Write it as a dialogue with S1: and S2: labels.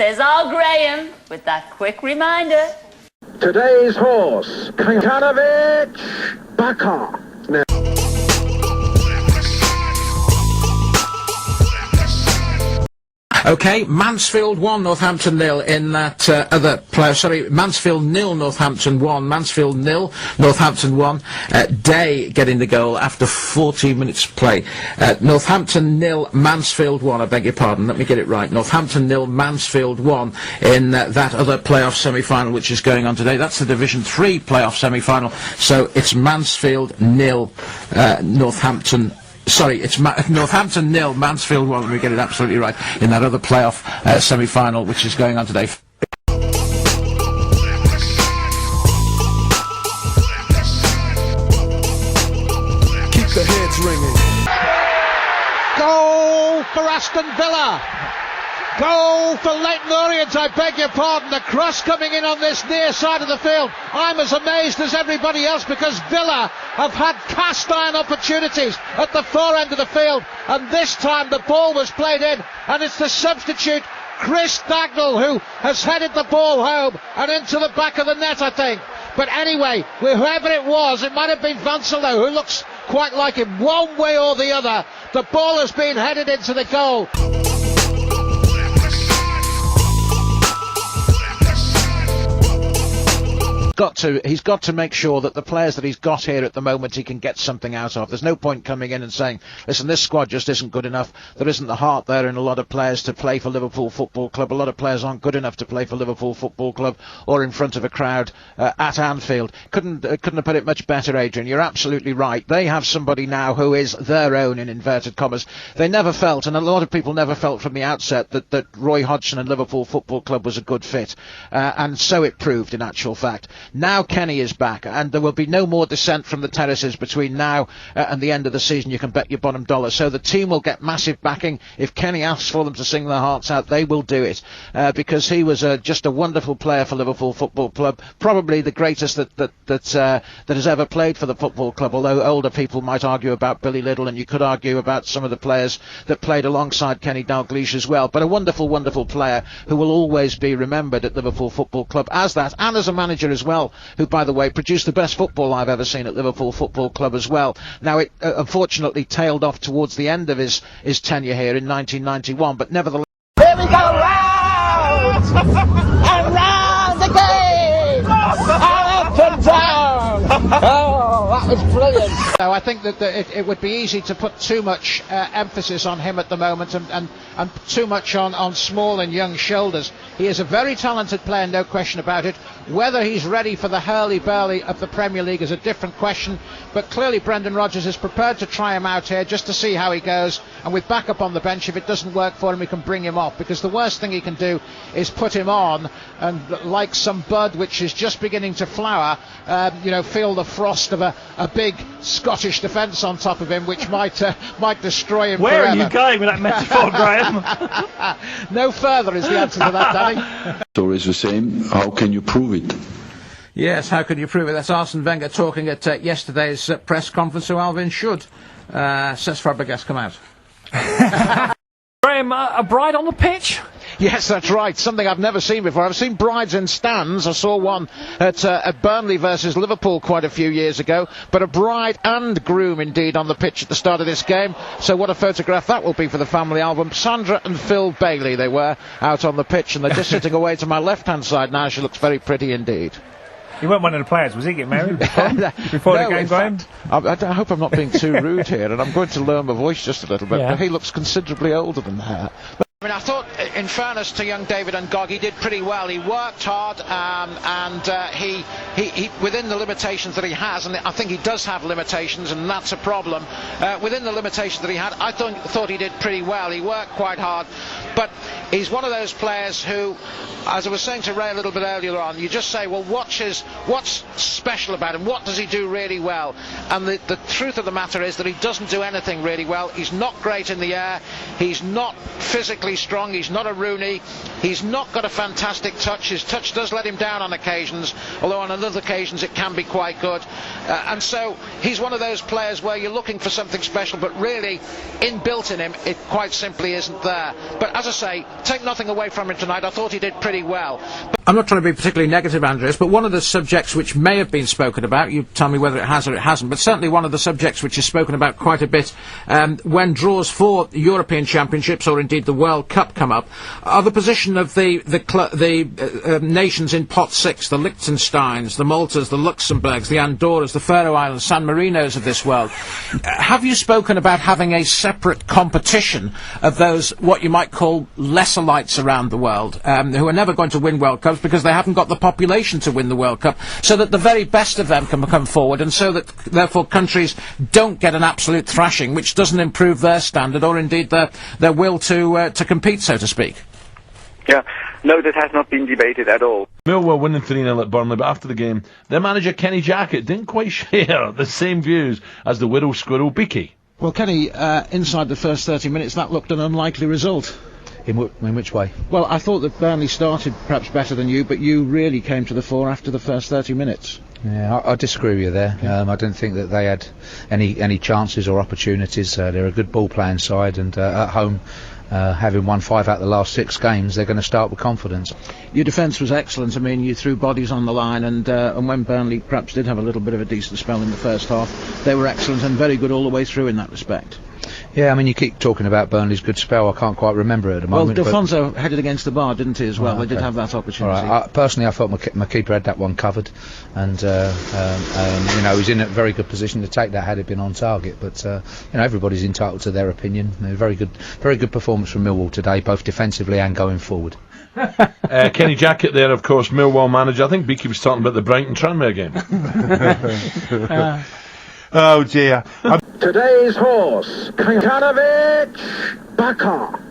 S1: there's our Graham with that quick reminder.
S2: Today's horse, Kankanovic Baka.
S3: Okay, Mansfield 1, Northampton 0 in that other player. Sorry, Mansfield 0, Northampton 1. Mansfield 0, Northampton 1. Day getting the goal after 40 minutes play. Northampton 0, Mansfield 1. I beg your pardon. Let me get it right. Northampton 0, Mansfield 1 in that other playoff semi-final which is going on today. That's the Division 3 playoff semi-final. So it's Mansfield 0, Northampton. Sorry, it's Northampton 0, Mansfield 1, let me get it absolutely right, in that other playoff semi-final which is going on today.
S4: Keep the heads ringing.
S5: Goal for Aston Villa! Goal for Leyton Orient, I beg your pardon. The cross coming in on this near side of the field. I'm as amazed as everybody else because Villa have had cast iron opportunities at the far end of the field, and this time the ball was played in, and it's the substitute Chris Dagnall who has headed the ball home and into the back of the net, I think. But anyway, whoever it was, it might have been Vancelow, who looks quite like him. One way or the other, the ball has been headed into the goal. He's got to make sure that the players that he's got here at the moment he can get something out of. There's no point coming in and saying, listen, this squad just isn't good enough. There isn't the heart there in a lot of players to play for Liverpool Football Club. A lot of players aren't good enough to play for Liverpool Football Club or in front of a crowd at Anfield. Couldn't have put it much better, Adrian. You're absolutely right. They have somebody now who is their own, in inverted commas. They never felt, and a lot of people never felt from the outset, that Roy Hodgson and Liverpool Football Club was a good fit. And so it proved, in actual fact. Now Kenny is back, and there will be no more dissent from the terraces between now and the end of the season. You can bet your bottom dollar. So the team will get massive backing. If Kenny asks for them to sing their hearts out, they will do it, because he was just a wonderful player for Liverpool Football Club, probably the greatest that has ever played for the football club, although older people might argue about Billy Liddell, and you could argue about some of the players that played alongside Kenny Dalglish as well, but a wonderful, wonderful player who will always be remembered at Liverpool Football Club as that, and as a manager as well, who, by the way, produced the best football I've ever seen at Liverpool Football Club as well. Now, it unfortunately tailed off towards the end of his tenure here in 1991, but nevertheless...
S6: Here we go, round and round again, up and down. Oh, that was brilliant.
S5: So I think that it would be easy to put too much emphasis on him at the moment, and too much on small and young shoulders. He is a very talented player, no question about it. Whether he's ready for the hurly-burly of the Premier League is a different question, but clearly Brendan Rodgers is prepared to try him out here just to see how he goes, and with backup on the bench, if it doesn't work for him, he can bring him off, because the worst thing he can do is put him on and, like some bud which is just beginning to flower, feel the frost of a big Scottish defence on top of him, which might destroy him
S7: Where
S5: forever.
S7: are you going with that metaphor, Graham?
S5: No further is the answer to that, Danny.
S8: Story is the same. How can you prove it?
S3: Yes, how can you prove it? That's Arsene Wenger talking at yesterday's press conference, who Alvin should. Cesc Fabregas come out.
S7: Graham, a bride on the pitch?
S5: Yes, that's right. Something I've never seen before. I've seen brides in stands. I saw one at Burnley versus Liverpool quite a few years ago. But a bride and groom, indeed, on the pitch at the start of this game. So what a photograph that will be for the family album. Sandra and Phil Bailey, they were out on the pitch, and they're just sitting away to my left-hand side now. She looks very pretty indeed.
S7: He weren't one of the players, was he, getting married before the game, Graham?
S5: I hope I'm not being too rude here, and I'm going to lower my voice just a little bit,
S7: yeah.
S5: But he looks considerably older than her. I mean, I thought, in fairness to young David Ngog, he did pretty well. He worked hard, and he within the limitations that he has, and I think he does have limitations, and that's a problem. Within the limitations that he had, I thought he did pretty well. He worked quite hard, but he's one of those players who, as I was saying to Ray a little bit earlier on, you just say, well, what's special about him? What does he do really well? And the truth of the matter is that he doesn't do anything really well. He's not great in the air. He's not physically strong. He's not a Rooney. He's not got a fantastic touch. His touch does let him down on occasions, although on a on other occasions it can be quite good. And so he's one of those players where you're looking for something special, but really inbuilt in him it quite simply isn't there. But as I say, take nothing away from him tonight. I thought he did pretty well.
S3: I'm not trying to be particularly negative, Andreas, but one of the subjects which may have been spoken about, you tell me whether it has or it hasn't, but certainly one of the subjects which is spoken about quite a bit when draws for European Championships or indeed the World Cup come up, are the position of the nations in Pot 6, the Liechtensteins, the Maltas, the Luxembourgs, the Andorras, the Faroe Islands, San Marinos of this world. Have you spoken about having a separate competition of those, what you might call lesser lights around the world, who are never going to win World Cups because they haven't got the population to win the World Cup, so that the very best of them can come forward, and so that therefore countries don't get an absolute thrashing, which doesn't improve their standard or indeed their will to compete, so to speak?
S9: Yeah, no, that has not been debated at all.
S10: Millwall winning 3-0 at Burnley, but after the game, their manager Kenny Jackett didn't quite share the same views as the widow squirrel Beeky.
S5: Well, Kenny, inside the first 30 minutes, that looked an unlikely result.
S11: In which way?
S5: Well, I thought that Burnley started perhaps better than you, but you really came to the fore after the first 30 minutes.
S11: Yeah, I disagree with you there. I didn't think that they had any chances or opportunities. They're a good ball-playing side, and at home, having won 5 out of the last 6 games, they're going to start with confidence.
S5: Your defence was excellent. I mean, you threw bodies on the line, and when Burnley perhaps did have a little bit of a decent spell in the first half, they were excellent and very good all the way through in that respect.
S11: Yeah, I mean, you keep talking about Burnley's good spell. I can't quite remember it at the moment.
S5: Well, Defonso headed against the bar, didn't he, as well? They did have that opportunity.
S11: Personally, I thought my keeper had that one covered, and he's in a very good position to take that had it been on target. But everybody's entitled to their opinion. Very good performance from Millwall today, both defensively and going forward.
S10: Kenny Jackett there, of course, Millwall manager. I think Beeky was talking about the Brighton Tranmere game.
S12: Oh dear.
S2: Today's horse, Kankanovic Baka.